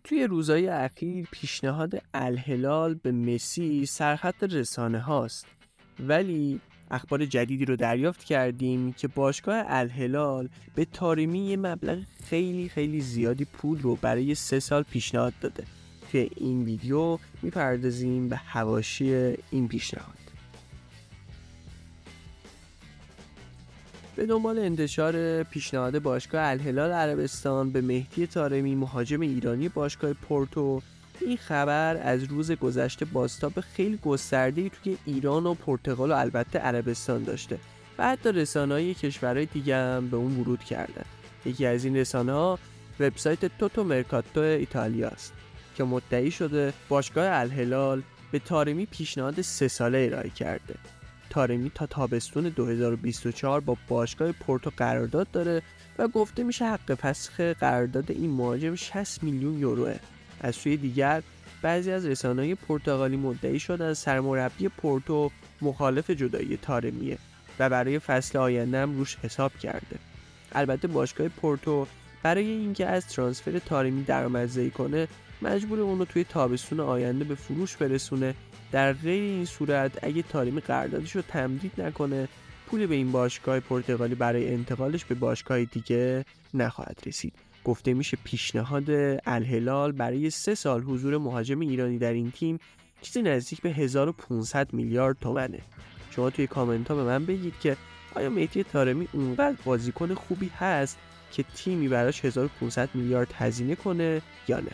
توی روزهای اخیر پیشنهاد الهلال به مسی سرخط رسانه هاست، ولی اخبار جدیدی رو دریافت کردیم که باشگاه الهلال به طارمی یه مبلغ خیلی زیادی پول رو برای 3 سال پیشنهاد داده. توی این ویدیو میپردازیم به حواشی این پیشنهاد. به دنبال انتشار پیشنهاد باشگاه الهلال عربستان به مهدی طارمی مهاجم ایرانی باشگاه پورتو، این خبر از روز گذشته بازتاب خیلی گسترده‌ای توی ایران و پرتغال و البته عربستان داشته و حتی رسانه‌های کشورهای دیگه هم به اون ورود کردن. یکی از این رسانه‌ها وبسایت توتو مرکاتو ایتالیا است که مدعی شده باشگاه الهلال به طارمی پیشنهاد 3 ساله ارائه کرده. طارمی تا تابستون 2024 با باشگاه پورتو قرارداد داره و گفته میشه حق فسخ قرارداد این مهاجم 60 میلیون یوروه. از سوی دیگر بعضی از رسانه‌های پرتغالی مدعی شدن سرمربی پورتو مخالف جدایی طارمیه و برای فصل آینده هم روش حساب کرده. البته باشگاه پورتو برای اینکه از ترانسفر طارمی درآمدزایی کنه مجبور اون رو توی تابستون آینده به فروش برسونه. در غیر این صورت اگه طارمی قراردادش رو تمدید نکنه پولی به این باشگاه پرتغالی برای انتقالش به باشگاه دیگه نخواهد رسید. گفته میشه پیشنهاد الهلال برای 3 سال حضور مهاجم ایرانی در این تیم چیزی نزدیک به 1500 میلیارد تومنه. شما توی کامنت ها به من بگید که آیا مهدی طارمی اونقدر بازیکن خوبی هست که تیمی براش 1500 میلیارد هزینه کنه یا نه؟